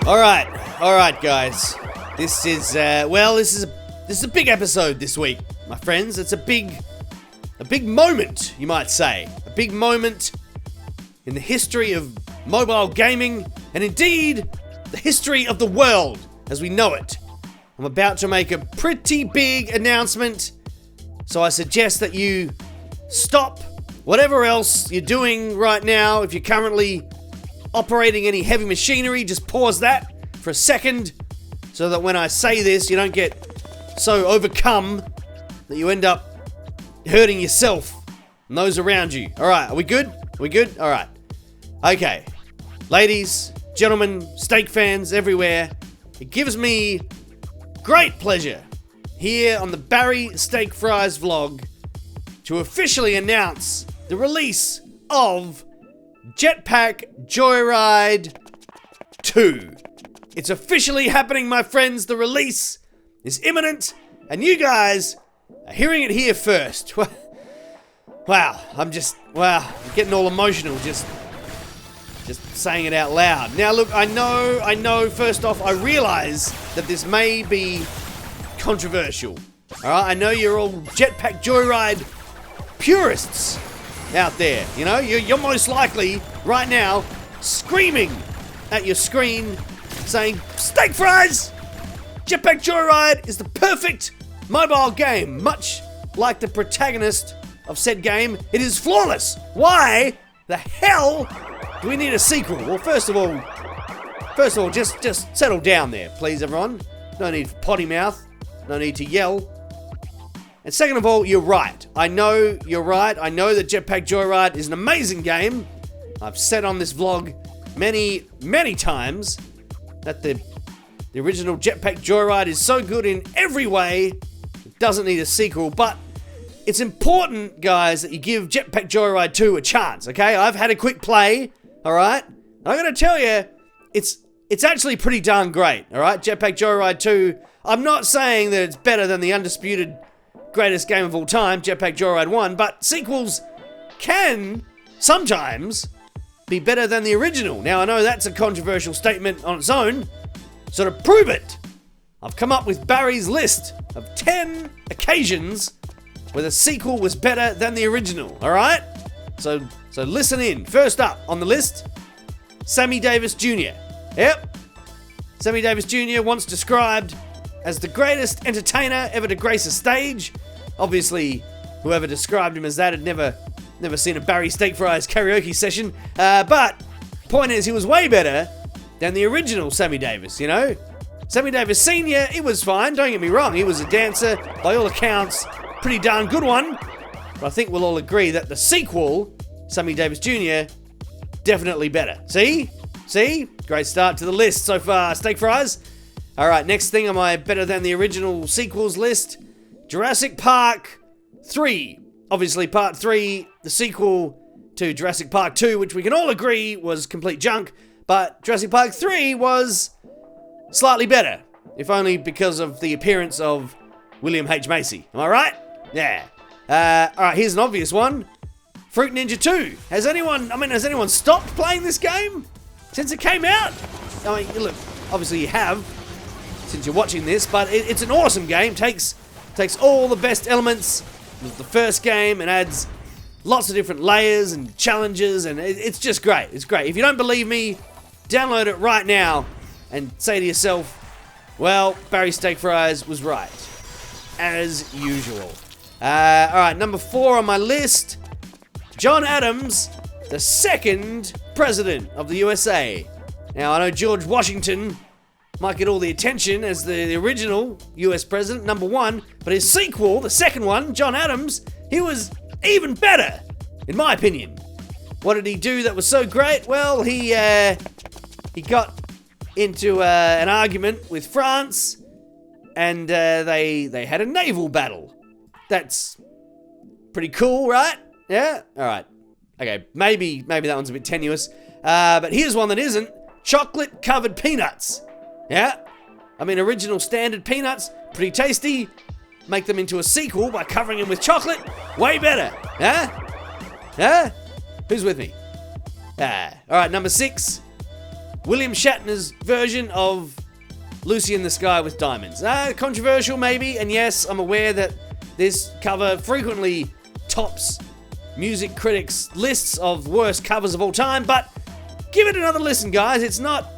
All right, guys. This is this is a big episode this week, my friends. It's a big moment, you might say, a big moment in the history of mobile gaming, and indeed the history of the world as we know it. I'm about to make a pretty big announcement, so I suggest that you stop whatever else you're doing right now. If you're currently operating any heavy machinery, just pause that for a second so that when I say this, you don't get so overcome that you end up hurting yourself and those around you. All right, are we good? All right. Okay. Ladies, gentlemen, steak fans everywhere, it gives me great pleasure here on the Barry Steak Fries vlog to officially announce the release of Jetpack Joyride 2. It's officially happening, my friends. The release is imminent, and you guys are hearing it here first. Wow, I'm getting all emotional just saying it out loud. Now look, I know, first off, I realize that this may be controversial. Alright, I know you're all Jetpack Joyride purists out there. You know, you're most likely right now screaming at your screen saying, "Steak fries! Jetpack Joyride is the perfect mobile game. Much like the protagonist of said game, it is flawless. Why the hell do we need a sequel?" Well, first of all, just settle down there, please, everyone. No need for potty mouth. No need to yell. And second of all, you're right. I know you're right. I know that Jetpack Joyride is an amazing game. I've said on this vlog many, many times that the original Jetpack Joyride is so good in every way, it doesn't need a sequel. But it's important, guys, that you give Jetpack Joyride 2 a chance, okay? I've had a quick play, alright? I gotta tell you, it's actually pretty darn great, alright? Jetpack Joyride 2, I'm not saying that it's better than the undisputed greatest game of all time, Jetpack Joyride 1, but sequels can sometimes be better than the original. Now, I know that's a controversial statement on its own, so to prove it, I've come up with Barry's list of 10 occasions where the sequel was better than the original, alright? So listen in. First up on the list, Sammy Davis Jr. Yep. Sammy Davis Jr. once described as the greatest entertainer ever to grace a stage. Obviously, whoever described him as that had never seen a Barry Steak Fries karaoke session. But point is, he was way better than the original Sammy Davis, you know? Sammy Davis Sr., he was fine, don't get me wrong. He was a dancer, by all accounts, pretty darn good one. But I think we'll all agree that the sequel, Sammy Davis Jr., definitely better. See? Great start to the list so far, Steak Fries. Alright, next thing on my better than the original sequels list, Jurassic Park 3. Obviously, Part 3, the sequel to Jurassic Park 2, which we can all agree was complete junk, but Jurassic Park 3 was slightly better, if only because of the appearance of William H. Macy. Am I right? Yeah. Alright, here's an obvious one. Fruit Ninja 2. Has anyone stopped playing this game since it came out? I mean, look, obviously you have, since you're watching this, but it's an awesome game. Takes all the best elements of the first game and adds lots of different layers and challenges, and it's just great. It's great. If you don't believe me, download it right now and say to yourself, well, Barry Steak Fries was right, as usual. Alright, number 4 on my list, John Adams, the second president of the USA. Now, I know George Washington might get all the attention as the original US president, number 1, but his sequel, the second one, John Adams, he was even better, in my opinion. What did he do that was so great? Well, he got into an argument with France, and they had a naval battle. That's pretty cool, right? Yeah? Alright. Okay, maybe that one's a bit tenuous. But here's one that isn't. Chocolate-covered peanuts. Yeah? I mean, original standard peanuts, pretty tasty. Make them into a sequel by covering them with chocolate. Way better. Yeah? Yeah? Who's with me? Alright, number 6. William Shatner's version of Lucy in the Sky with Diamonds. Controversial maybe, and yes, I'm aware that this cover frequently tops music critics' lists of worst covers of all time, but give it another listen, guys. It's not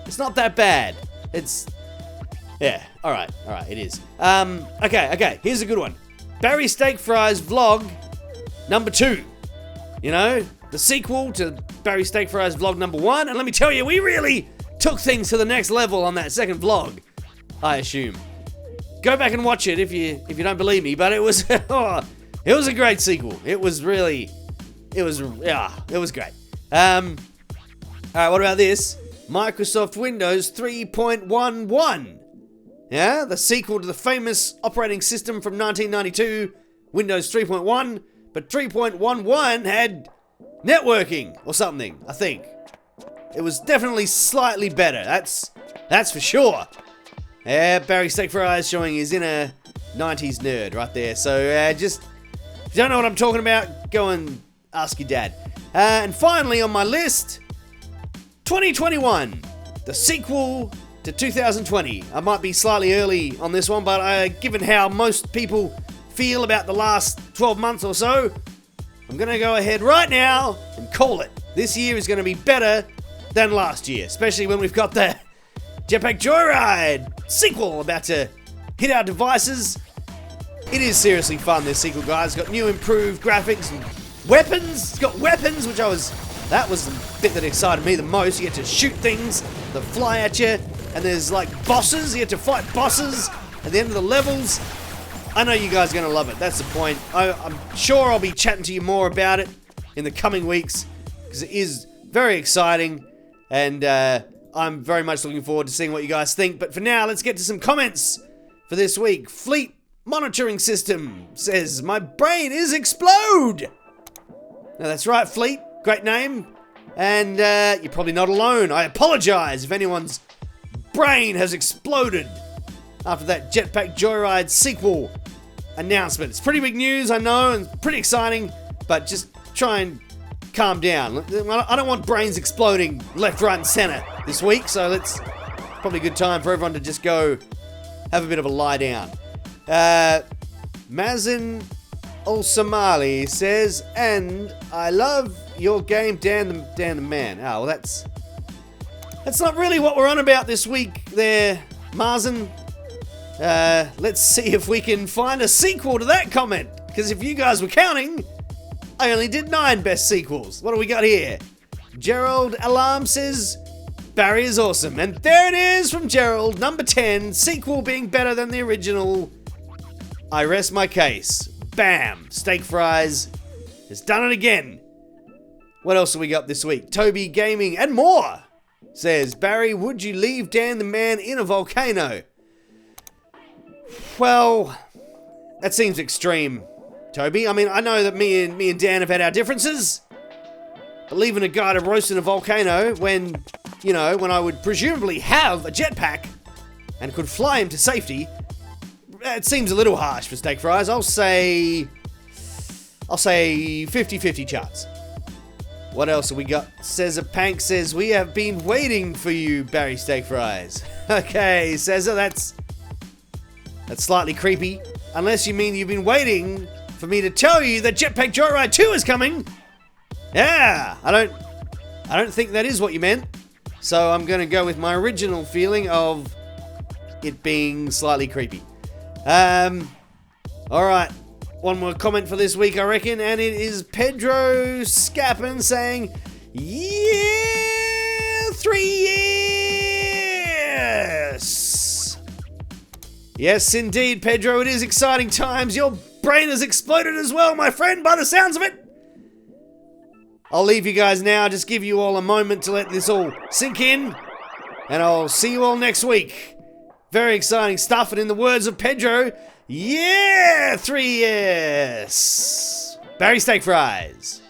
that bad. Yeah, alright, it is. Okay, here's a good one. Barry Steak Fries Vlog number 2. You know, the sequel to Barry Steak Fries Vlog number 1, and let me tell you, we really took things to the next level on that second vlog, I assume. Go back and watch it if you don't believe me, but it was it was a great sequel. It was great. Alright, what about this? Microsoft Windows 3.11. Yeah, the sequel to the famous operating system from 1992, Windows 3.1, but 3.11 had networking or something, I think. It was definitely slightly better, that's for sure. Yeah, Barry Steak Fries showing his inner 90s nerd right there. So just, if you don't know what I'm talking about, go and ask your dad. And finally on my list, 2021, the sequel to 2020. I might be slightly early on this one, but given how most people feel about the last 12 months or so, I'm going to go ahead right now and call it. This year is going to be better than last year, especially when we've got the Jetpack Joyride sequel about to hit our devices. It is seriously fun, this sequel, guys. It's got new improved graphics and weapons. It's got weapons, which that was the bit that excited me the most. You get to shoot things that fly at you, and there's like bosses. You get to fight bosses at the end of the levels. I know you guys are going to love it. That's the point. I'm sure I'll be chatting to you more about it in the coming weeks, because it is very exciting, and I'm very much looking forward to seeing what you guys think. But for now, let's get to some comments for this week. Fleet Monitoring System says, "My brain is explode." Now that's right, Fleet. Great name. And you're probably not alone. I apologize if anyone's brain has exploded after that Jetpack Joyride sequel announcement. It's pretty big news, I know, and pretty exciting, but just try and calm down. I don't want brains exploding left, right, and center this week, so it's probably a good time for everyone to just go have a bit of a lie down. Mazin Al-Somali says, "And I love your game, Dan the Man." Oh, well, that's not really what we're on about this week there, Mazen. Let's see if we can find a sequel to that comment, because if you guys were counting, I only did 9 best sequels. What do we got here? Gerald Alarm says, "Barry is awesome." And there it is from Gerald, number 10, sequel being better than the original. I rest my case. Bam! Steak Fries has done it again. What else have we got this week? Toby Gaming and more says, "Barry, would you leave Dan the Man in a volcano?" Well, that seems extreme, Toby. I mean, I know that me and Dan have had our differences, but leaving a guy to roast in a volcano when I would presumably have a jetpack and could fly him to safety, it seems a little harsh for Steak Fries. I'll say 50-50 chance. What else have we got? Cesar Pank says, "We have been waiting for you, Barry Steak Fries." Okay, Cesar, that's slightly creepy. Unless you mean you've been waiting for me to tell you that Jetpack Joyride 2 is coming. Yeah, I don't think that is what you meant. So I'm going to go with my original feeling of it being slightly creepy. Alright, one more comment for this week, I reckon, and it is Pedro Scappen saying, "Yeah, 3 years!" Yes, indeed, Pedro, it is exciting times. Your brain has exploded as well, my friend, by the sounds of it. I'll leave you guys now, just give you all a moment to let this all sink in, and I'll see you all next week. Very exciting stuff, and in the words of Pedro, yeah, 3 years. Barry Steak Fries.